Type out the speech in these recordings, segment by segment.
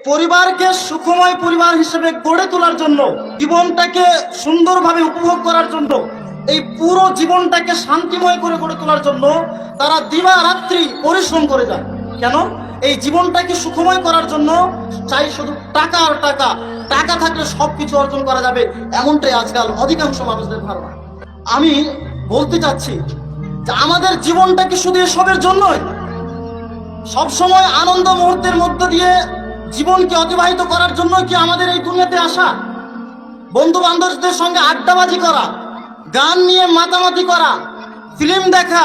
পরিবারকে সুখময় পরিবার হিসেবে গড়ে তোলার জন্য, জীবনটাকে সুন্দরভাবে উপভোগ করার জন্য, এই পুরো জীবনটাকে শান্তিময় করে গড়ে তোলার জন্য তারা দিবারাত্রি পরিশ্রম করে যায়। কেন? এই জীবনটাকে সুখময় করার জন্য চাই শুধু টাকা আর টাকা। টাকা থাকলে সবকিছু অর্জন করা যাবে, এমনটাই আজকাল অধিকাংশ মানুষদের ধারণা। আমি বলতে চাচ্ছি যে আমাদের জীবনটা কি শুধু এসবের জন্যই? সবসময় আনন্দ মুহূর্তের মধ্য দিয়ে জীবনকে অতিবাহিত করার জন্য কি আমাদের এই দুনিয়াতে আসা? বন্ধু বান্ধবদের সঙ্গে আড্ডাবাজি করা, গান নিয়ে মাতামাতি করা, ফিল্ম দেখা,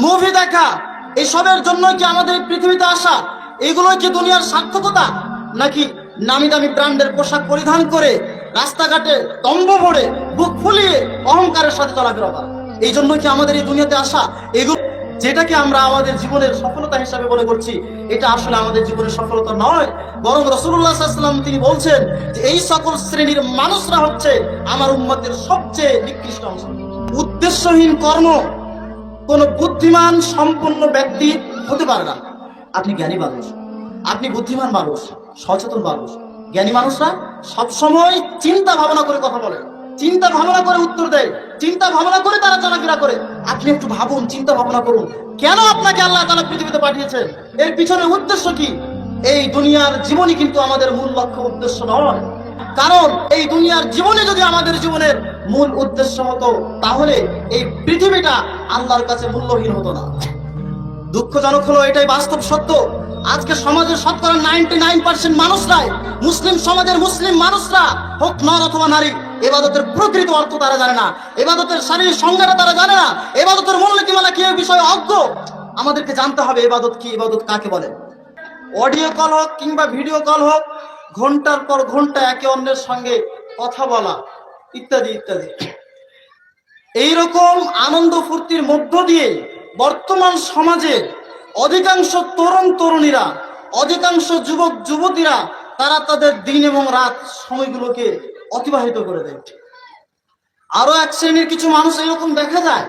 মুভি দেখা, এসবের জন্য কি আমাদের পৃথিবীতে আসা? এগুলো কি দুনিয়ার সার্থকতা? নাকি নামি দামি ব্র্যান্ডের পোশাক পরিধান করে রাস্তাঘাটে তম্ব ভরে বুক ফুলিয়ে অহংকারের সাথে চলাফেরা করা, এই জন্য কি আমাদের এই দুনিয়াতে আসা? এগুলো যেটাকে আমরা আমাদের জীবনের সফলতা হিসাবে মনে করছি, এটা আসলে আমাদের জীবনের সফলতা নয়। বরং রাসূলুল্লাহ সাল্লাল্লাহু আলাইহি ওয়াসাল্লাম তিনি বলছেন যে এই সকল শ্রেণীর মানুষরা হচ্ছে আমার উম্মতের সবচেয়ে নিকৃষ্ট অংশ। উদ্দেশ্যহীন কর্ম কোন বুদ্ধিমান সম্পন্ন ব্যক্তি হতে পারে না। আপনি জ্ঞানী মানুষ, আপনি বুদ্ধিমান মানুষ, সচেতন মানুষ। জ্ঞানী মানুষরা সবসময় চিন্তা ভাবনা করে কথা বলে, চিন্তা ভাবনা করে উত্তর দেয়, চিন্তা ভাবনা করে তারা চলাফেরা করে। আপনি একটু ভাবুন, চিন্তা ভাবনা করুন, কেন আপনাকে আল্লাহ তাআলা পৃথিবীতে পাঠিয়েছেন? এর পিছনে উদ্দেশ্য কি? এই দুনিয়ার জীবনই কিন্তু আমাদের মূল লক্ষ্য, উদ্দেশ্য নয়। কারণ এই দুনিয়ার জীবনে যদি আমাদের জীবনের মূল উদ্দেশ্য হতো, তাহলে এই পৃথিবীটা আল্লাহর কাছে মূল্যহীন হতো না। দুঃখজনক হলো এটাই বাস্তব সত্য, আজকে সমাজের শতকরা 99% মানুষরাই, মুসলিম সমাজের মুসলিম মানুষরা হোক নর অথবা নারী, ইবাদতের প্রকৃত অর্থ তারা জানে না, ইবাদতের শারীরিক সংজ্ঞাটা তারা জানে না, ইবাদতের মূল নীতিমালা কি এই বিষয়ে অজ্ঞ। আমাদেরকে জানতে হবে ইবাদত কি, ইবাদত কাকে বলে। অডিও কল হোক কিংবা ভিডিও কল হোক, ঘন্টার পর ঘন্টা একে অন্যের সঙ্গে কথা বলা ইত্যাদি ইত্যাদি, এইরকম আনন্দ ফুর্তির মধ্য দিয়ে বর্তমান সমাজে অধিকাংশ তরুণ তরুণীরা, অধিকাংশ যুবক যুবতীরা তারা তাদের দিন এবং রাত সময়গুলোকে অতিবাহিত করে দেয়। আরো এক শ্রেণীর কিছু মানুষ এরকম দেখা যায়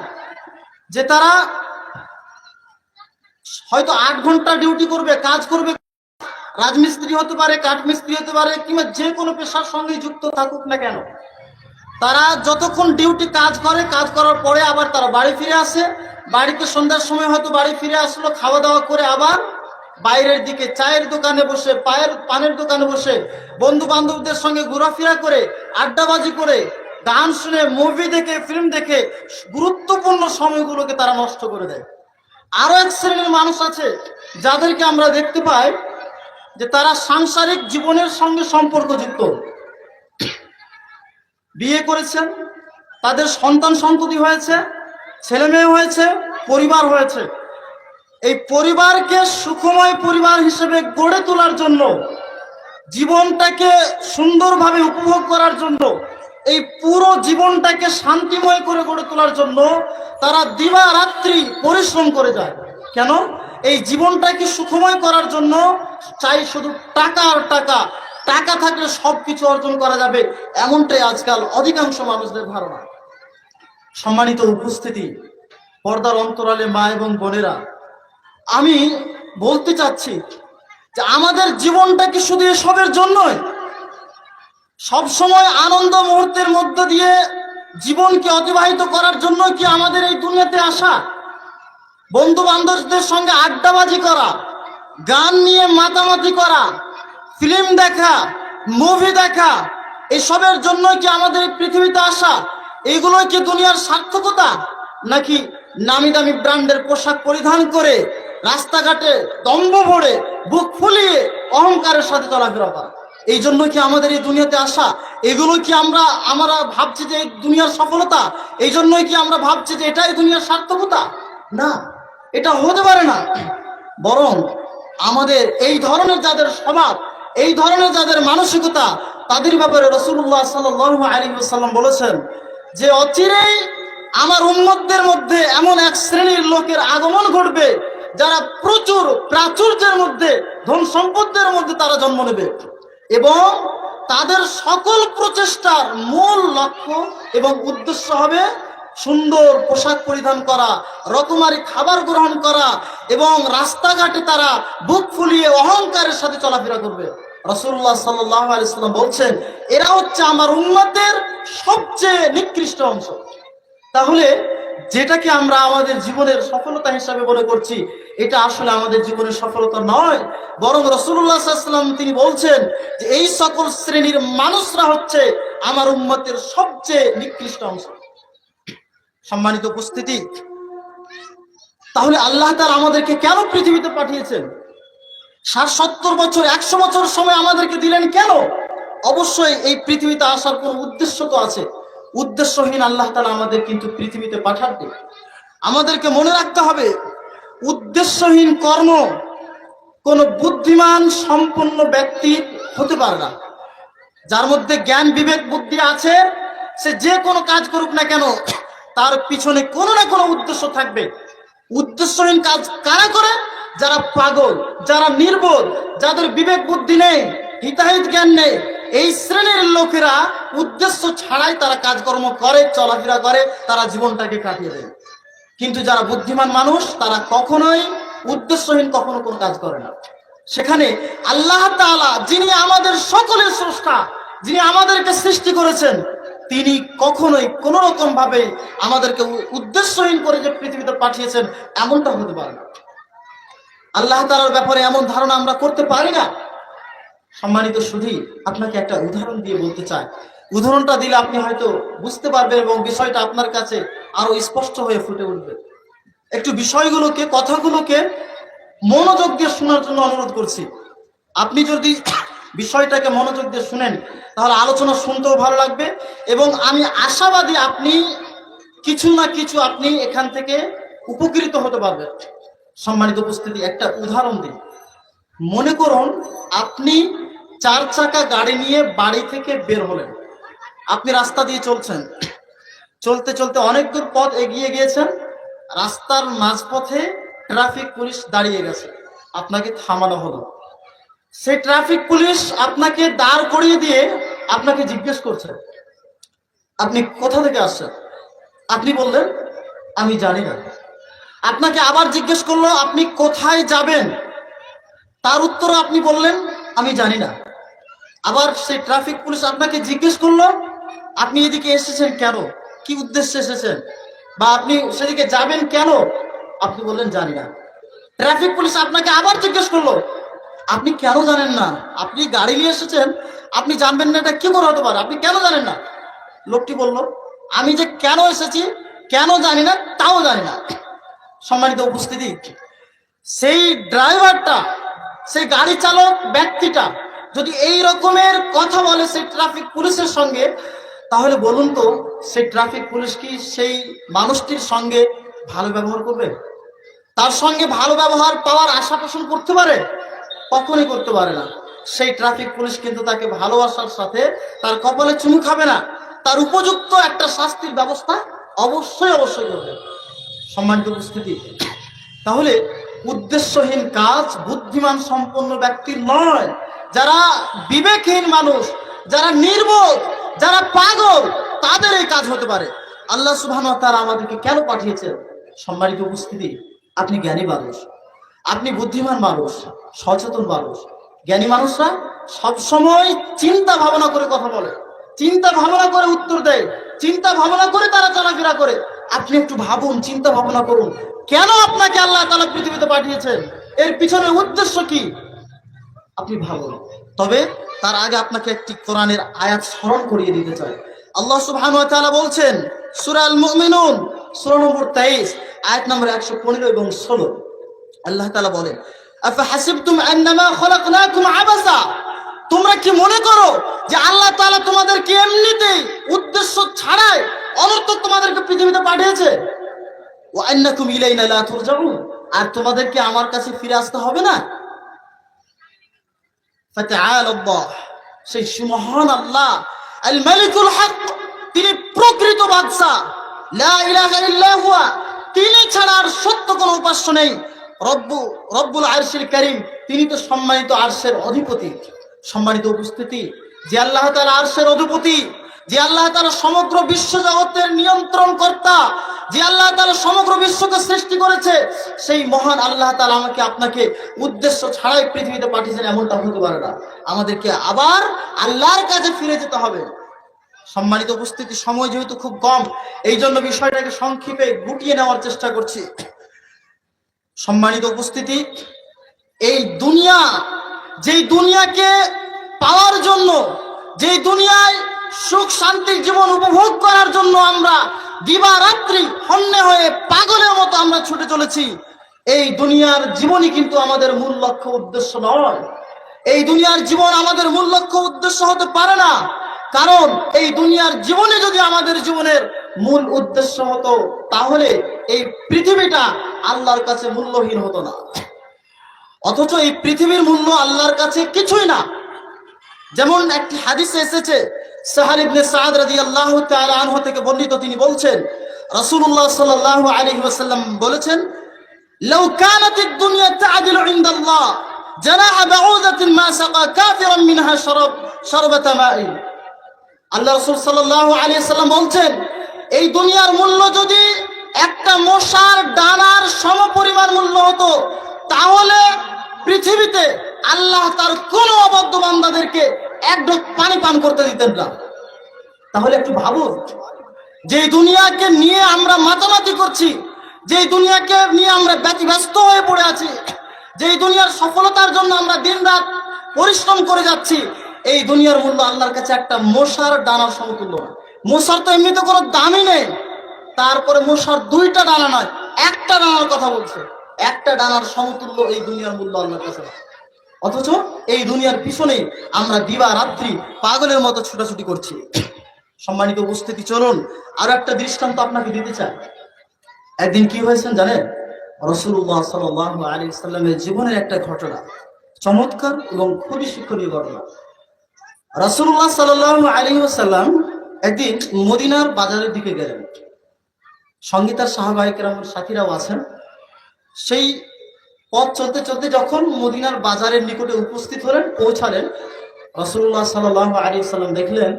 যে তারা হয়তো 8 ঘন্টা ডিউটি করবে, কাজ করবে, রাজমিস্ত্রি হতে পারে, কাঠমিস্ত্রি হতে পারে, কিংবা যে কোনো পেশার সঙ্গে যুক্ত থাকুক না কেন, তারা যতক্ষণ ডিউটি কাজ করে, কাজ করার পরে আবার তারা বাড়ি ফিরে আসে। বাড়িতে সন্ধ্যার সময় হয়তো বাড়ি ফিরে আসলো, খাওয়া দাওয়া করে আবার বাইরের দিকে চায়ের দোকানে বসে, পানের দোকানে বসে বন্ধু বান্ধবদের সঙ্গে ঘোরাফেরা করে, আড্ডাবাজি করে, গান শুনে, মুভি দেখে, ফিল্ম দেখে গুরুত্বপূর্ণ সময়গুলোকে তারা নষ্ট করে দেয়। আরো এক শ্রেণীর মানুষ আছে যাদেরকে আমরা দেখতে পাই যে তারা সাংসারিক জীবনের সঙ্গে সম্পর্কযুক্ত, বিয়ে করেছেন, তাদের সন্তান সন্ততি হয়েছে, ছেলে মেয়ে হয়েছে, পরিবার হয়েছে। এই পরিবারকে সুখময় পরিবার হিসেবে গড়ে তোলার জন্য, জীবনটাকে সুন্দরভাবে উপভোগ করার জন্য, এই পুরো জীবনটাকে শান্তিময় করে গড়ে তোলার জন্য তারা দিবারাত্রি পরিশ্রম করে যায়। কেন? এই জীবনটাকে সুখময় করার জন্য চাই শুধু টাকা আর টাকা। টাকা থাকলে সবকিছু অর্জন করা যাবে, এমনটাই আজকাল অধিকাংশ মানুষদের ধারণা। সম্মানিত উপস্থিতি, পর্দার অন্তরালে মা এবং বোনেরা, আমি বলতে চাচ্ছি যে আমাদের জীবনটা কি শুধু এসবের জন্যই? সবসময় আনন্দ মুহূর্তের মধ্য দিয়ে জীবনকে অতিবাহিত করার জন্য কি আমাদের এই দুনিয়াতে আসা? বন্ধু বান্ধবদের সঙ্গে আড্ডাবাজি করা, গান নিয়ে মাতামাতি করা, ফিল্ম দেখা, মুভি দেখা, এসবের জন্য কি আমাদের পৃথিবীতে আসা? এগুলো কি দুনিয়ার সার্থকতা? নাকি নামি দামি ব্র্যান্ডের পোশাক পরিধান করে রাস্তাঘাটে তম্ব ভরে বুক ফুলিয়ে অহংকারের সাথে চলাফেরা করা, এই জন্য কি আমাদের এই দুনিয়াতে আসা? এগুলো কি আমরা ভাবছি যে এই দুনিয়ার সফলতা? এই জন্যই কি আমরা ভাবছি যে এটাই দুনিয়ার সার্থকতা? না, এটা হতে পারে না। বরং আমাদের এই ধরনের যাদের স্বভাব, এই ধরনের যাদের মানসিকতা, তাদের ব্যাপারে রাসূলুল্লাহ সাল্লাল্লাহু আলাইহি ওয়াসাল্লাম বলেছেন যে অচিরেই আমার উম্মতদের মধ্যে এমন এক শ্রেণীর লোকের আগমন ঘটবে যারা প্রচুর প্রাচুর্যের মধ্যে, ধন সম্পদের মধ্যে তারা জন্ম নেবে, এবং তাদের সকল প্রচেষ্টার মূল লক্ষ্য এবং উদ্দেশ্য হবে সুন্দর পোশাক পরিধান করা, রকমারি খাবার গ্রহণ করা, এবং রাস্তাঘাটে তারা বুক ফুলিয়ে অহংকারের সাথে চলাফেরা করবে। রাসূলুল্লাহ সাল্লাল্লাহু আলাইহি ওয়াসাল্লাম বলছেন এরা হচ্ছে আমার উম্মতের সবচেয়ে নিকৃষ্ট অংশ। তাহলে যেটাকে আমরা আমাদের জীবনের সফলতা হিসাবে মনে করছি, এটা আসলে আমাদের জীবনের সফলতা নয়, বরং রাসূলুল্লাহ সাল্লাল্লাহু আলাইহি ওয়াসাল্লাম তিনি বলছেন যে এই সকল শ্রেণীর মানুষরা হচ্ছে আমার উম্মতের সবচেয়ে নিকৃষ্ট অংশ। সম্মানিত উপস্থিতি, তাহলে আল্লাহ তাআলা আমাদেরকে কেন পৃথিবীতে পাঠিয়েছেন? 60-70 বছর 100 বছর সময় আমাদেরকে দিলেন কেন? অবশ্যই এই পৃথিবীতে আসার কোনো উদ্দেশ্য তো আছে। উদ্দেশ্যহীন আল্লাহ তাআলা আমাদের কিন্তু পৃথিবীতে পাঠাননি। আমাদেরকে মনে রাখতে হবে উদ্দেশ্যহীন কর্ম কোন বুদ্ধিমান সম্পন্ন ব্যক্তির হতে পারে না। যার মধ্যে জ্ঞান বিবেক বুদ্ধি আছে সে যে কোনো কাজ করুক না কেন তার পিছনে কোনো না কোনো উদ্দেশ্য থাকবে। উদ্দেশ্যহীন কাজ কারা করে? যারা পাগল, যারা নির্বোধ, যাদের বিবেক বুদ্ধি নেই, হিতাহিত জ্ঞান নেই, এই শ্রেণীর লোকেরা উদ্দেশ্য ছাড়াই তারা কাজকর্ম করে, চলাফেরা করে, তারা জীবনটাকে কাটিয়ে দেয়। কিন্তু যারা বুদ্ধিমান মানুষ তারা কখনোই উদ্দেশ্যহীন কখনো কোনো কাজ করে না। সেখানে আল্লাহ তাআলা যিনি আমাদের সকলের স্রষ্টা, যিনি আমাদেরকে সৃষ্টি করেছেন, তিনি কখনোই কোনো রকম ভাবে আমাদেরকে উদ্দেশ্যহীন করে যে পৃথিবীতে পাঠিয়েছেন এমনটা হতে পারে না। আল্লাহ তাআলার ব্যাপারে এমন ধারণা আমরা করতে পারি না। সম্মানিত সুধী, আপনাকে একটা উদাহরণ দিয়ে বলতে চাই। উদাহরণটা দিলে আপনি হয়তো বুঝতে পারবেন এবং বিষয়টা আপনার কাছে আরো স্পষ্ট হয়ে ফুটে উঠবে। একটু বিষয়গুলোকে, কথাগুলোকে মনোযোগ দিয়ে শোনার জন্য অনুরোধ করছি। আপনি যদি বিষয়টাকে মনোযোগ দিয়ে শুনেন তাহলে আলোচনা শুনতেও ভালো লাগবে এবং আমি আশাবাদী আপনি কিছু না কিছু আপনি এখান থেকে উপকৃত হতে পারবেন। সম্মানিত উপস্থিতি, একটা উদাহরণ দিই। মনে করুন আপনি 4 চাকা গাড়ি নিয়ে বাড়ি থেকে বের হলেন। আপনি রাস্তা দিয়ে চলছেন, চলতে চলতে অনেক দূর পথ এগিয়ে গিয়েছেন। রাস্তার মাঝপথে ট্রাফিক পুলিশ দাঁড়িয়ে গেছে, আপনাকে থামানো হলো। সেই ট্রাফিক পুলিশ আপনাকে দাঁড় করিয়ে দিয়ে আপনাকে জিজ্ঞেস করছে আপনি কোথা থেকে আসছেন। আপনি বললেন আমি জানি না। আপনাকে আবার জিজ্ঞেস করলো আপনি কোথায় যাবেন। তার উত্তর আপনি বললেন আমি জানি না। আবার সেই ট্রাফিক পুলিশ আপনাকে জিজ্ঞেস করলো আপনি এদিকে এসেছেন কেন, কি উদ্দেশ্যে এসেছেন, বা আপনি সেদিকে যাবেন কেন, আপনি বললেন জানি না। ট্রাফিক পুলিশ আপনাকে আবার জিজ্ঞেস করলো আপনি কেন জানেন না, আপনি গাড়ি নিয়ে এসেছেন, আপনি জানবেন না, এটা কি করে হতে পারে, আপনি কেন জানেন না। লোকটি বলল আমি যে কেন এসেছি, কেন জানি না, তাও জানি না। সম্মানিত উপস্থিতি, সেই ড্রাইভারটা, সেই গাড়ি চালক ব্যক্তিটা যদি এই রকমের কথা বলে সেই ট্রাফিক পুলিশের সঙ্গে, তাহলে বলুন তো সেই ট্রাফিক পুলিশ কি সেই মানুষটির সঙ্গে ভালো ব্যবহার করবে? তার সঙ্গে ভালো ব্যবহার পাওয়ার আশা পোষণ করতে পারে? কখনোই করতে পারে না। সেই ট্রাফিক পুলিশ কিন্তু তাকে ভালোবাসার সাথে তার কপালে চুমু খাবে না, তার উপযুক্ত একটা শাস্তির ব্যবস্থা অবশ্যই করবে। সম্মানিত উপস্থিতি, তাহলে উদ্দেশ্যহীন কাজ বুদ্ধিমান সম্পন্ন ব্যক্তির নয়। যারা বিবেকহীন মানুষ, যারা নির্বোধ, যারা পাগল, তাদের এই কাজ হতে পারে। আল্লাহ সুবহানাহু ওয়া তাআলা আমাদেরকে কেন পাঠিয়েছেন? সম্মানিত উপস্থিতি, আপনি জ্ঞানী মানুষ, আপনি বুদ্ধিমান মানুষ, সচেতন মানুষ। জ্ঞানী মানুষরা সবসময় চিন্তা ভাবনা করে কথা বলে, চিন্তা ভাবনা করে উত্তর দেয়, চিন্তা ভাবনা করে তারা চলাফেরা করে। আপনি একটু ভাবুন, চিন্তা ভাবনা করুন, কেন আপনাকে আল্লাহ তাআলা পৃথিবীতে পাঠিয়েছেন, এর পিছনে উদ্দেশ্য কি, আপনি ভাবুন। তবে তার আগে আপনাকে একটি কোরআনের আয়াত স্মরণ করিয়ে দিতে চাই। আল্লাহ সুবহানাহু ওয়া তাআলা বলছেন সূরা আল মুমিনুন সূরা নম্বর 23 আয়াত নম্বর 115 এবং 16। আল্লাহ তাআলা বলেন আফা হাসিবতুম আন্নামা খলাকনাকুম আবাসা, তোমরা কি মনে করো যে আল্লাহ তাআলা তোমাদেরকে এমনিতেই উদ্দেশ্য ছাড়াই অনর্থক তোমাদেরকে পৃথিবীতে পাঠিয়েছে? ওয়া আন্নাকুম ইলাইনা লা তুরজাউন, আর তোমাদেরকে আমার কাছে ফিরে আসতে হবে না। ফাতাআলা আল্লাহ, সেই সুমহান আল্লাহ আল মালিকুল হক, তিনি প্রকৃত বাদশা, লা ইলাহা ইল্লা হুয়া, তিনি ছাড়া আর সত্য কোনো উপাস্য নেই। রব্বুল আরশিল কারীম, তিনি তো সম্মানিত আরশের অধিপতি। সম্মানিত উপস্থিতি, যে আল্লাহ তাআলা আরশের অধিপতি, যে আল্লাহ তাআলা সমগ্র বিশ্ব জগতের নিয়ন্ত্রণ কর্তা, যে আল্লাহ তাআলা সমগ্র বিশ্বকে সৃষ্টি করেছে, সেই মহান আল্লাহ তাআলা আমাকে আপনাকে উদ্দেশ্য ছাড়াই পৃথিবীতে পাঠিয়েছেন, এমনটা হতে পারে না। আমাদেরকে আবার আল্লাহর কাছে ফিরে যেতে হবে। সম্মানিত উপস্থিতি, সময় যেহেতু খুব কম, এই জন্য বিষয়টাকে সংক্ষেপে গুটিয়ে নেওয়ার চেষ্টা করছি। সম্মানিত উপস্থিতি, এই দুনিয়া, যেই দুনিয়াকে পাওয়ার জন্য, যেই দুনিয়ায় সুখ শান্তির জীবন উপভোগ করার জন্য আমরা দিবারাত্রি হন্যে হয়ে পাগলের মতো আমরা ছুটে চলেছি, এই দুনিয়ার জীবনই কিন্তু আমাদের মূল লক্ষ্য উদ্দেশ্য নয়। এই দুনিয়ার জীবন আমাদের মূল লক্ষ্য উদ্দেশ্য হতে পারে না। কারণ এই দুনিয়ার জীবনে যদি আমাদের জীবনের মূল উদ্দেশ্য হতো, তাহলে এই পৃথিবীটা আল্লাহর কাছে মূল্যহীন হতো না। অথচ এই পৃথিবীর মূল্য আল্লাহর কাছে কিছুই না। যেমন একটি হাদিসে এসেছে, সাহাল ইবনে সাদ রাদিয়াল্লাহু তাআলা আনহু থেকে বর্ণিত, তিনি বলছেন, রাসূলুল্লাহ সাল্লাল্লাহু আলাইহি ওয়াসাল্লাম বলেছেন, লাউ কানাতিদ দুনিয়া তা'দিলু ইনদাল্লাহ জানাহা বাউদাতিন মা সাকা কাফিরান মিনহা শারবাতা মাইন। আল্লাহ রাসূল সাল্লাল্লাহু আলাইহি ওয়াসাল্লাম বলছেন, এই দুনিয়ার মূল্য যদি একটা মশার ডানার সমপরিমাণ মূল্য হতো, তাহলে পৃথিবীতে আল্লাহ তার কোন অবদ্ধ বান্দাদেরকে এক ঢোক পানি পান করতে দিতেন না। তাহলে একটু ভাবুন, যে দুনিয়াকে নিয়ে আমরা মাতামাতি করছি, যে দুনিয়াকে নিয়ে আমরা ব্যতিব্যস্ত হয়ে পড়ে আছি, যে দুনিয়ার সফলতার জন্য আমরা দিনরাত পরিশ্রম করে যাচ্ছি, এই দুনিয়ার মূল্য আল্লাহর কাছে একটা মশার ডানার সমতুল্য। মশার তো এমনিতে কোনো দামই নেই, তারপরে মশার দুইটা ডানা নয়, একটা ডানার কথা বলছে, একটা ডানার সমতুল্য এই দুনিয়ার মূল্য আল্লাহর কাছে। অথচ এই দুনিয়ার পিছনে আমরা দিবা রাত্রি পাগলের মতো ছুটাছুটি করছি। সম্মানিত উপস্থিতি, চলুন আরো একটা দৃষ্টান্ত আপনাকে দিতে চাই। একদিন কি হয়েছেন জানেন? রাসূলুল্লাহ সাল্লাল্লাহু আলাইহি ওয়াসাল্লামের জীবনের একটা ঘটনা, চমৎকার এবং খুবই শিক্ষণীয় ঘটনা। রাসূলুল্লাহ সাল্লাল্লাহু আলাইহি ওয়াসাল্লাম একদিন মদিনার বাজারের দিকে গেলেন, সঙ্গে তার সাহাবায়ে কেরামের সাথীরাও আছেন। সেই পথ চলতে চলতে যখন মদিনার বাজারের নিকটে উপস্থিত হলেন, পৌঁছালেন, রাসূলুল্লাহ সাল্লাল্লাহু আলাইহি ওয়াসাল্লাম দেখলেন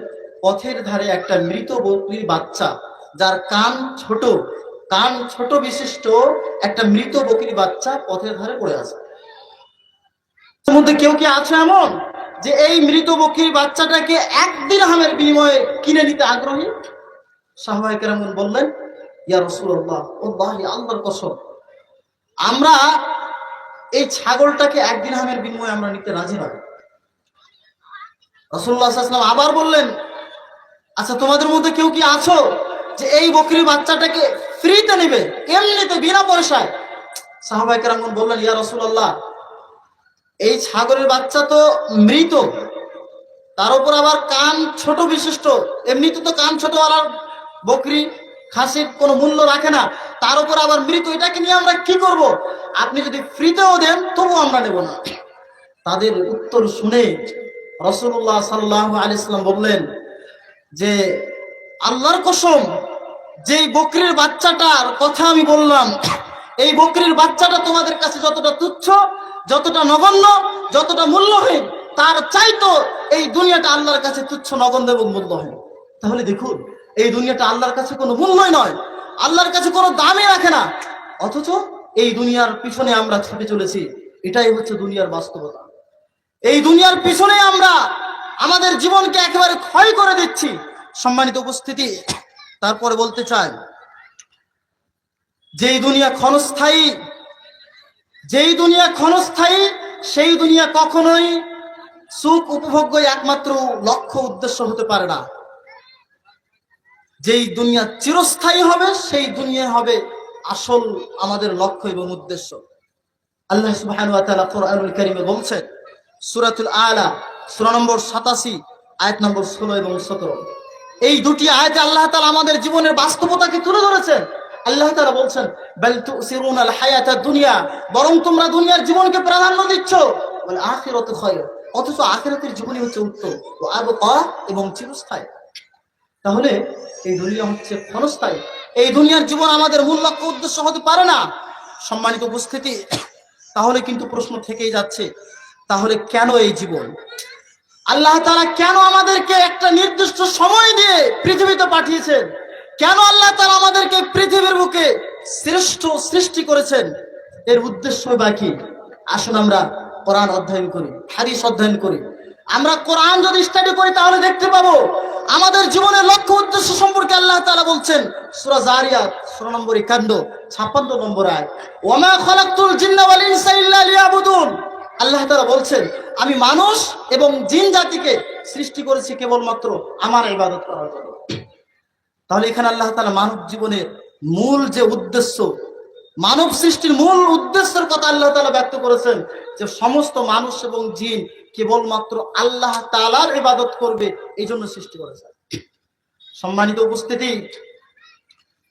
পথের ধারে একটা মৃত বকরির বাচ্চা, যার কান ছোট বিশিষ্ট একটা মৃত বকরির বাচ্চা পথের ধারে পড়ে আছে। এর মধ্যে কেউ কি আছে এমন যে এই মৃত বকরির বাচ্চাটাকে 1 দিরহামের বিনিময়ে কিনে নিতে আগ্রহী? সাহাবায়ে কেরাম বললেন, ইয়া রাসূলুল্লাহ, ওয়াল্লাহি আল্লাহর কসম, আমরা এই ছাগলটাকে 1 দিরহামের বিনিময়ে আমরা নিতে রাজি নই। রাসূলুল্লাহ সাল্লাল্লাহু আলাইহি ওয়াসাল্লাম আবার বললেন, আচ্ছা তোমাদের মধ্যে কেউ কি আছো যে এই বকরির বাচ্চাটাকে ফ্রিতে নেবে, এমনিতে বিনা পয়সায়? সাহাবায়ে কেরাম বললেন, ইয়া রাসূলুল্লাহ, এই ছাগলের বাচ্চা তো মৃত, তার উপর আবার কান ছোট বিশিষ্ট, এমনিতে তো কান ছোটওয়ালা বকরি খাসির কোনো মূল্য রাখে না, তার উপর আবার মৃত, এটাকে নিয়ে আমরা কি করব? আপনি যদি ফ্রিতেও দেন তবু আমরা নেব না। তাদের উত্তর শুনে রাসূলুল্লাহ সাল্লাল্লাহু আলাইহি ওয়াসাল্লাম বললেন যে, আল্লাহর কসম, যেই বকরির বাচ্চাটার কথা আমি বললাম, এই বকরির বাচ্চাটা তোমাদের কাছে যতটা তুচ্ছ, যতটা নগণ্য, যতটা মূল্যহীন, তার চাইতো এই দুনিয়াটা আল্লাহর কাছে তুচ্ছ, নগণ্য এবং মূল্যহীন। তাহলে দেখুন, এই দুনিয়াটা আল্লাহর কাছে কোনো মূল্যই নয়, আল্লাহর কাছে কোনো দামই রাখে না। অথচ এই দুনিয়ার পিছনে আমরা ছুটে চলেছি। এটাই হচ্ছে দুনিয়ার বাস্তবতা। এই দুনিয়ার পিছনে আমরা আমাদের জীবনকে একেবারে ক্ষয় করে দিচ্ছি। সম্মানিত উপস্থিতি, তারপরে বলতে চাই, যেই দুনিয়া ক্ষণস্থায়ী, সেই দুনিয়া কখনোই সুখ উপভোগ্য একমাত্র লক্ষ্য উদ্দেশ্য হতে পারে না। যেই দুনিয়া চিরস্থায়ী হবে, সেই দুনিয়া হবে আসল আমাদের লক্ষ্য এবং উদ্দেশ্য। আল্লাহ সুবহানাহু ওয়া তাআলা কোরআনুল কারীমে বলছেন, সূরাতুল আলা সূরা নম্বর 87 আয়াত নম্বর 16 এবং 17, এই দুটি আয়াতে আল্লাহ তাআলা আমাদের জীবনের বাস্তবতাকে তুলে ধরেছেন। আল্লাহ তাআলা বলছেন, বাল তুসিরুনাল হায়াতাদ দুনিয়া, বরং তোমরা দুনিয়ার জীবনকে প্রাধান্য দিচ্ছ, ওয়াল আখিরাতু খায়র, অথচ আখিরাতের জীবনই হচ্ছে উত্তম, ওয়া আবকা, এবং চিরস্থায়ী। তাহলে এই দুনিয়া হচ্ছে ক্ষণস্থায়ী, এই দুনিয়ার জীবন আমাদের মূল লক্ষ্য উদ্দেশ্য হতে পারে না। সম্মানিত উপস্থিতি, তাহলে কিন্তু প্রশ্ন থেকেই যাচ্ছে, তাহলে কেন এই জীবন? আল্লাহ তাআলা কেন আমাদেরকে একটা নির্দিষ্ট সময় দিয়ে পৃথিবীতে পাঠিয়েছেন? কেন আল্লাহ তাআলা আমাদেরকে পৃথিবীর বুকে শ্রেষ্ঠ সৃষ্টি করেছেন, এর উদ্দেশ্য বাকি। আসুন আমরা কোরআন অধ্যয়ন করি, হাদিস অধ্যয়ন করি। আমরা কোরআন যদি স্টাডি করি তাহলে দেখতে পাবো আমাদের জীবনের লক্ষ্য উদ্দেশ্য সম্পর্কে আল্লাহ তাআলা বলছেন সূরা জারিয়াত 16 নম্বর কাণ্ড 56 নম্বর আয়াত, ওয়ামা খালাকতুল জিন্না ওয়াল ইনসা ইল্লা লিয়াবুদুন। আল্লাহ তাআলা বলছেন আমি মানুষ এবং জিন জাতিকে সৃষ্টি করেছি কেবলমাত্র আমার ইবাদত করার জন্য। তাহলে এখানে আল্লাহ তাআলা মানব জীবনের মূল যে উদ্দেশ্য, মানব সৃষ্টির মূল উদ্দেশ্যের কথা আল্লাহ তাআলা ব্যক্ত করেছেন যে সমস্ত মানুষ এবং জিন কেবলমাত্র আল্লাহ তাআলার ইবাদত করবে, এই জন্য সৃষ্টি করেছেন। সম্মানিত উপস্থিতি,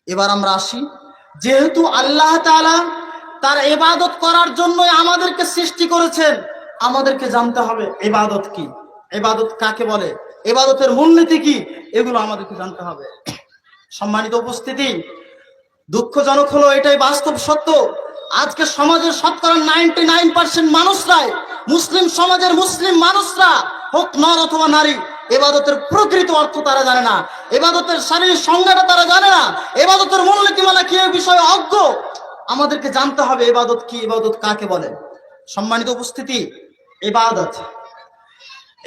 এবার আমরা আসি, যেহেতু আল্লাহ তাআলা তার ইবাদত করার জন্য আমাদেরকে সৃষ্টি করেছেন, আমাদেরকে জানতে হবে ইবাদত কি, ইবাদত কাকে বলে, ইবাদতের মূলনীতি কি, এগুলো আমাদেরকে জানতে হবে। সম্মানিত উপস্থিতি, দুঃখজনক হলো এটাই বাস্তব সত্য, আজকে সমাজের শতকরা 99% মানুষরাই, মুসলিম সমাজের মুসলিম মানুষরা হোক নর অথবা নারী, ইবাদতের প্রকৃত অর্থ তারা জানে না, ইবাদতের শারীরিক সংজ্ঞাটা তারা জানে না, ইবাদতের মূলনীতিমালা কি এই বিষয়ে অজ্ঞ। আমাদেরকে জানতে হবে ইবাদত কি, ইবাদত কাকে বলে। সম্মানিত উপস্থিতি, ইবাদত,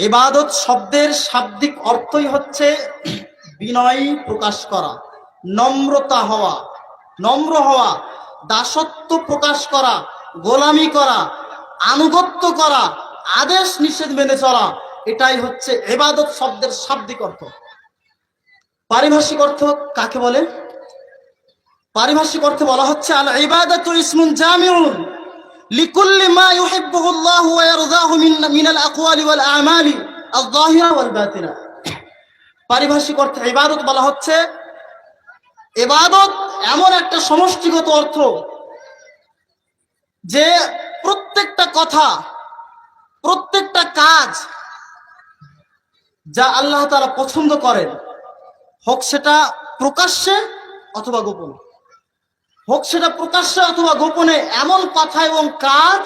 ইবাদত শব্দের শাব্দিক অর্থই হচ্ছে বিনয় প্রকাশ করা, নম্রতা হওয়া, নম্র হওয়া, দাসত্ব প্রকাশ করা, গোলামি করা, আনুগত্য করা, আদেশ নিষেধ মেনে চলা, এটাই হচ্ছে ইবাদত শব্দের শাব্দিক অর্থ। পারিভাষিক অর্থ কাকে বলে? পারিভাষিক অর্থে বলা হচ্ছে আল ইবাদাতু ইসমুন জামিউন লিকুল্লি মা ইউহিব্বুহুল্লাহু ওয়া ইয়ারদাহু মিনাল আকওয়ালি ওয়াল আমালি আয-যাহিরা ওয়াল বাতিনা। পারিভাষিক অর্থে ইবাদত বলা হচ্ছে, ইবাদত এমন একটা সমষ্টিগত অর্থ যে প্রত্যেকটা কথা, প্রত্যেকটা কাজ যা আল্লাহ তাআলা পছন্দ করেন, হোক সেটা প্রকাশ্যে অথবা গোপনে, হোক সেটা প্রকাশ্যে অথবা গোপনে, এমন কথা এবং কাজ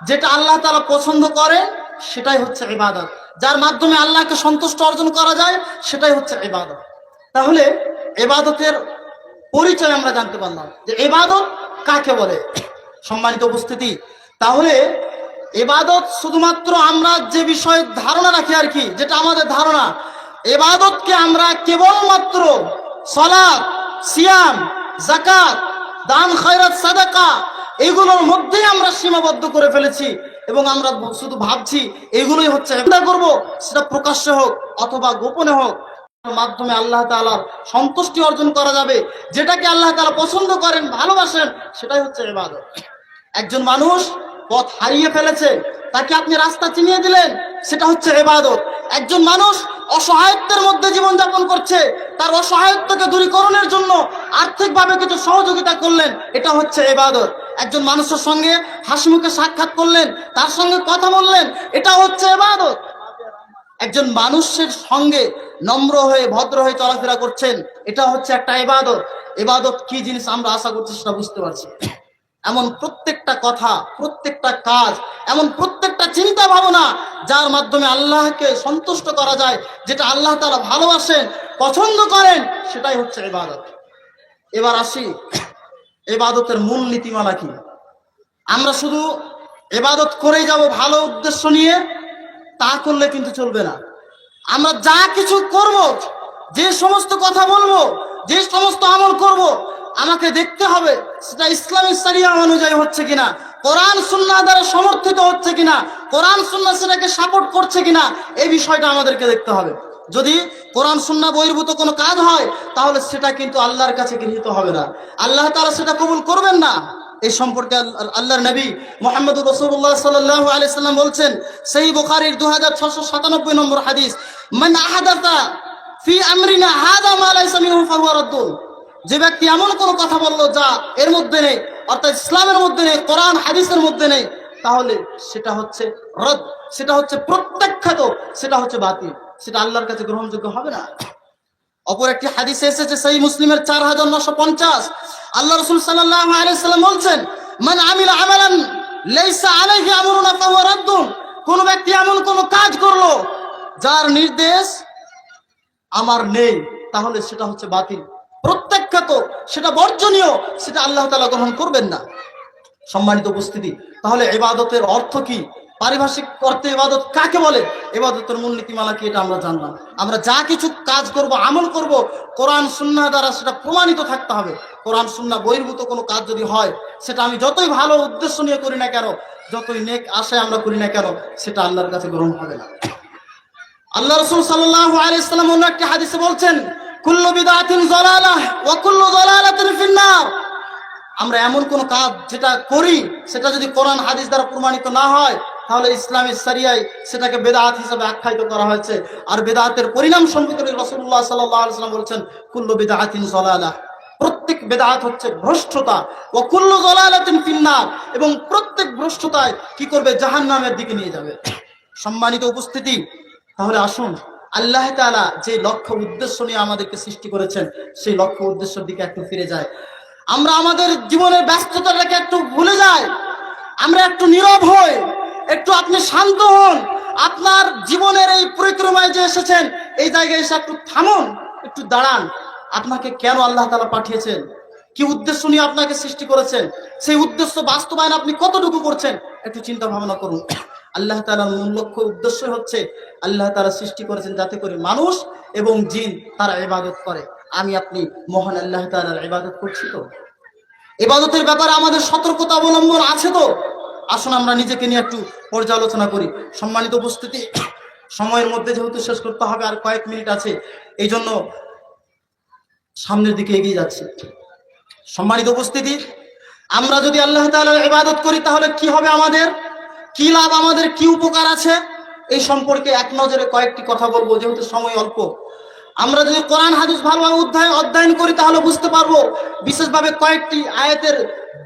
যেটা আল্লাহ তাআলা পছন্দ করেন সেটাই হচ্ছে ইবাদত। যার মাধ্যমে আল্লাহকে সন্তুষ্ট অর্জন করা যায় সেটাই হচ্ছে ইবাদত। তাহলে ইবাদতের পরিচয় আমরা জানতে পারলাম যে ইবাদত কাকে বলে। সম্মানিত উপস্থিতি, তাহলে ইবাদত শুধুমাত্র আমরা যে বিষয়ে ধারণা রাখি আর কি, যেটা আমাদের ধারণা, ইবাদতকে আমরা কেবলমাত্র সালাত, সিয়াম, যাকাত, দান, খয়রাত, সাদাকা এগুলোর মধ্যেই আমরা সীমাবদ্ধ করে ফেলেছি এবং আমরা শুধু ভাবছি এগুলোই হচ্ছে ইবাদত করব, সেটা প্রকাশ্যে হোক অথবা গোপনে হোক, মাধ্যমে আল্লাহ তাআলার সন্তুষ্টি অর্জন করা যাবে, যেটাকে আল্লাহ তাআলা পছন্দ করেন, ভালোবাসেন, সেটাই হচ্ছে ইবাদত। একজন মানুষ পথ হারিয়ে ফেলেছে, তাকে আপনি রাস্তা চিনিয়ে দিলেন, সেটা হচ্ছে ইবাদত। একজন মানুষ অসহায়ত্বের মধ্যে জীবনযাপন করছে, তার অসহায়ত্বকে দূরীকরণের জন্য আর্থিকভাবে কিছু সহযোগিতা করলেন, এটা হচ্ছে ইবাদত। একজন মানুষের সঙ্গে হাসি মুখে সাক্ষাৎ করলেন, তার সঙ্গে কথা বললেন, এটা হচ্ছে ইবাদত। একজন মানুষের সঙ্গে নম্র হয়ে ভদ্র হয়ে চলাফেরা করছেন, এটা হচ্ছে একটা ইবাদত। ইবাদত কি জিনিস আমরা আশা করছি সেটা বুঝতে পারছি। এমন প্রত্যেকটা কথা, প্রত্যেকটা কাজ, এমন প্রত্যেকটা চিন্তা ভাবনা যার মাধ্যমে আল্লাহকে সন্তুষ্ট করা যায়, যেটা আল্লাহ তাআলা ভালোবাসেন, পছন্দ করেন, সেটাই হচ্ছে ইবাদত। এবার আসি ইবাদতের মূল নীতিমালা কি। আমরা শুধু ইবাদত করেই যাব ভালো উদ্দেশ্য নিয়ে, তা করলে কিন্তু চলবে না। আমরা যা কিছু করব, যে সমস্ত কথা বলবো, যে সমস্ত আমল করব, আমাকে দেখতে হবে সেটা ইসলামী শরিয়া অনুযায়ী হচ্ছে কিনা, কোরআন সুন্নাহ দ্বারা সমর্থিত হচ্ছে কিনা, কোরআন সুন্নাহ সেটাকে সাপোর্ট করছে কিনা, এই বিষয়টা আমাদেরকে দেখতে হবে। যদি কোরআন সুন্নাহ বহির্ভূত কোনো কাজ হয় তাহলে সেটা কিন্তু আল্লাহর কাছে গৃহীত হবে না, আল্লাহ তাআলা সেটা কবুল করবেন না। এই সম্পর্কে আল্লাহর নবী মুহাম্মদুর রাসূলুল্লাহ সাল্লাল্লাহু আলাইহি সাল্লাম বলছেন, সহিহ বুখারীর 2697 নম্বর হাদিস, মান আহাদাসা ফি আমরিনা হাযা মা লাইসা মিনহু ফাহুয়া রাদ্দুন। যে ব্যক্তি এমন কোনো কথা বললো যা এর মধ্যে নেই, অর্থাৎ ইসলামের মধ্যে নেই, কোরআন হাদিসের মধ্যে নেই, তাহলে সেটা হচ্ছে রদ, সেটা হচ্ছে প্রত্যাখ্যাত, সেটা হচ্ছে বাতিল, সেটা আল্লাহর কাছে গ্রহণযোগ্য হবে না। অপর একটি হাদিসে এসেছে সহিহ মুসলিমের 4950, আল্লাহ রাসূল সাল্লাল্লাহু আলাইহি সাল্লাম বলছেন, মান আমিলা আমালান লাইসা আলাইহি আমরুনা ফাহুয়া রাদ্দুন। কোন ব্যক্তি এমন কোন কাজ করলো যার নির্দেশ আমার নেই, তাহলে সেটা হচ্ছে বাতিল, প্রত্যাখ্যাত, সেটা বর্জনীয়, সেটা আল্লাহ তাআলা গ্রহণ করবেন না। সম্মানিত উপস্থিতি, তাহলে ইবাদতের অর্থ কি? পারিভাষিক অর্থে ইবাদত কাকে বলে, ইবাদতের মূলনীতিমালা কি, এটা আমরা জানলাম। আমরা যা কিছু কাজ করব, আমল করব, কোরআন সুন্নাহ দ্বারা সেটা প্রমাণিত থাকতে হবে। কোরআন সুন্নাহ বহির্ভূত কোনো কাজ যদি হয়, সেটা আমি যতই ভালো উদ্দেশ্য নিয়ে করি না কেন, যতই নেক আশায় আমরা করি না কেন, সেটা আল্লাহর কাছে গ্রহণ হবে না। আল্লাহ রাসূল সাল্লাল্লাহু আলাইহি সাল্লাম অন্য একটি হাদিসে বলছেন, কুল্লু বিদআতিন যালালাহ ওয়া কুল্লু যালালাতিন ফিন্নার। আমরা এমন কোন কাজ যেটা করি, সেটা যদি কোরআন হাদিস দ্বারা প্রমাণিত না হয়, তাহলে ইসলামের শরিয়ায় সেটাকে বেদাত হিসেবে আখ্যায়িত করা হয়েছে। আর বেদাতের পরিণাম সম্পর্কে রাসূলুল্লাহ সাল্লাল্লাহু আলাইহি ওয়াসাল্লাম বলেছেন, কুল্লু বিদআতিন যালালাহ, প্রত্যেক বেদাত হচ্ছে ভ্রষ্টতা, ওয়া কুল্লু যালালাতিন ফিন্নার, এবং প্রত্যেক ভ্রষ্টতায় কি করবে, জাহান্নামের দিকে নিয়ে যাবে। সম্মানিত উপস্থিতি, তাহলে আসুন আল্লাহ তাআলা যে লক্ষ্য উদ্দেশ্য নিয়ে আমাদেরকে সৃষ্টি করেছেন, সেই লক্ষ্য উদ্দেশ্যের দিকে একটু ফিরে যায়। আমরা আমাদের জীবনের ব্যস্ততাটাকে একটু ভুলে যাই, আমরা একটু নীরব হই, একটু আপনি শান্ত হন। আপনার জীবনের এই পরিক্রমায় যে এসেছেন, এই জায়গায় এসে একটু থামুন, একটু দাঁড়ান। আপনাকে কেন আল্লাহ তাআলা পাঠিয়েছেন, কি উদ্দেশ্য নিয়ে আপনাকে সৃষ্টি করেছেন, সেই উদ্দেশ্য বাস্তবায়ন আপনি কতটুকু করছেন, একটু চিন্তা ভাবনা করুন। আল্লাহ তাআলার মূল লক্ষ্য উদ্দেশ্য হচ্ছে, আল্লাহ তাআলা সৃষ্টি করেছেন যাতে করে মানুষ এবং জিন তারা ইবাদত করে। আমি আপনি মহান আল্লাহ তাআলার ইবাদত করছি তো? ইবাদতের ব্যাপারে আমাদের সতর্কতা অবলম্বন আছে তো? আসুন আমরা নিজেকে নিয়ে একটু পর্যালোচনা করি। সম্মানিত উপস্থিতি, সময়ের মধ্যে যেহেতু শেষ করতে হবে, আর কয়েক মিনিট আছে, এই জন্য সামনের দিকে এগিয়ে যাচ্ছি। সম্মানিত উপস্থিতি, আমরা যদি আল্লাহ তাআলার ইবাদত করি, তাহলে কি হবে, আমাদের কি লাভ, আমাদের কি উপকার আছে, এই সম্পর্কে এক নজরে কয়েকটি কথা বলবো, যেহেতু সময় অল্প। আমরা যদি কোরআন হাদিস ভালোভাবে অধ্যয়ন করি, তাহলে বুঝতে পারবো। বিশেষভাবে কয়েকটি আয়াতের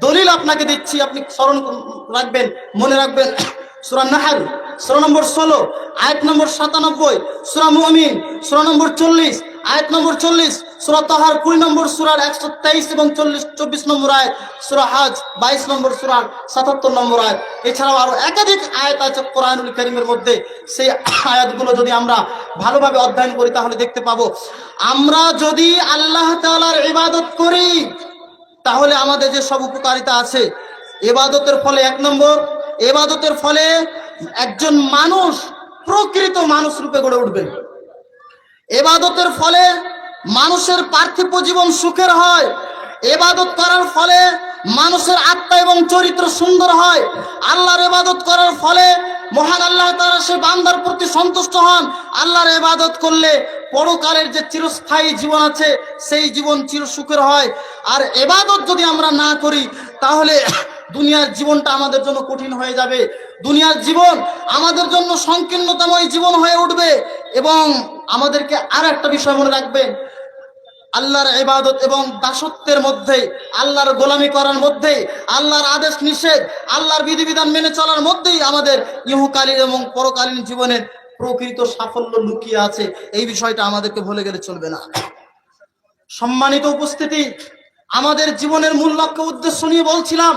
দলিল আপনাকে দিচ্ছি, আপনি স্মরণ রাখবেন, মনে রাখবেন। সূরা নাহল সূরা নম্বর 16 আয়াত নম্বর 97, সূরা মুমিন সূরা নম্বর 40 আয়াত নম্বর 40, সূরা তাহার 20 নম্বর সূরার 123 এবং 24 নম্বর আয়াত, সূরা হজ 22 নম্বর সূরার 77 নম্বর আয়াত। এছাড়াও আরো একাধিক আয়াত আছে কোরআনুল কারীমের মধ্যে। সেই আয়াতগুলো যদি আমরা ভালোভাবে অধ্যয়ন করি, তাহলে দেখতে পাবো, আমরা যদি আল্লাহ তাআলার ইবাদত করি, তাহলে আমাদের যে সব উপকারিতা আছে। ইবাদতের ফলে, এক নম্বর, ইবাদতের ফলে একজন মানুষ প্রকৃত মানুষ রূপে গড়ে উঠবে। ইবাদতের ফলে মানুষের পার্থিব জীবন সুখের হয়। ইবাদত করার ফলে মানুষের আত্মা এবং চরিত্র সুন্দর হয়। আল্লাহর ইবাদত করার ফলে মহান আল্লাহ তাআলা সে বান্দার প্রতি সন্তুষ্ট হন। আল্লাহর ইবাদত করলে পরকালের যে চিরস্থায়ী জীবন আছে, সেই জীবন চির সুখের হয়। আর ইবাদত যদি আমরা না করি, তাহলে দুনিয়ার জীবনটা আমাদের জন্য কঠিন হয়ে যাবে। দুনিয়ার জীবন আমাদের জন্য সংকীর্ণতাময় জীবন হয়ে উঠবে। এবং আমাদেরকে আর একটা বিষয় মনে রাখবেন, আল্লাহর ইবাদত এবং দাসত্বের মধ্যে, আল্লাহর গোলামি করার মধ্যে, আল্লাহর আদেশ নিষেধ, আল্লাহর বিধিবিধান মেনে চলার মধ্যেই আমাদের ইহকালীন এবং পরকালীন জীবনের প্রকৃত সাফল্য লুকিয়ে আছে। এই বিষয়টা আমাদেরকে ভুলে গেলে চলবে না। সম্মানিত উপস্থিতি, আমাদের জীবনের মূল লক্ষ্য উদ্দেশ্য নিয়ে বলছিলাম।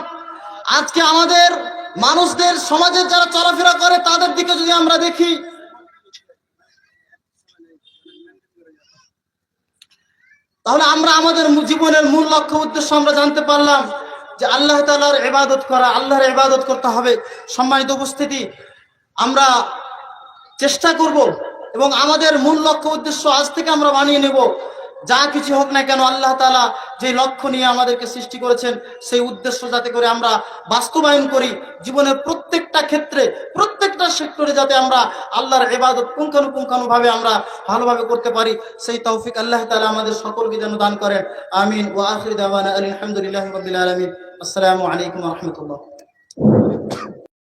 আজকে আমাদের মানুষদের, সমাজের যারা চলাফেরা করে, তাদের দিকে যদি আমরা দেখি, তাহলে আমরা আমাদের জীবনের মূল লক্ষ্য উদ্দেশ্য আমরা জানতে পারলাম, যে আল্লাহ তাআলার ইবাদত করা, আল্লাহর ইবাদত করতে হবে। সম্মানিত উপস্থিতি, আমরা চেষ্টা করব এবং আমাদের মূল লক্ষ্য উদ্দেশ্য আজ থেকে আমরা বানিয়ে নেব, যা কিছু হোক না কেন আল্লাহ তাআলা যে লক্ষ্য নিয়ে আমাদেরকে সৃষ্টি করেছেন, সেই উদ্দেশ্য যাতে করে আমরা বাস্তবায়ন করি। জীবনের প্রত্যেকটা ক্ষেত্রে, প্রত্যেকটা সেক্টরে যাতে আমরা আল্লাহর ইবাদত পুঙ্খানুপুঙ্খানুভাবে আমরা ভালোভাবে করতে পারি, সেই তৌফিক আল্লাহ তাআলা আমাদের সকলকে যেন দান করেন। আমিন। ওয়া আখিরু দাওয়ানা আলহামদুলিল্লাহি রাব্বিল আলামিন। আসসালামু আলাইকুম ওয়া রাহমাতুল্লাহ।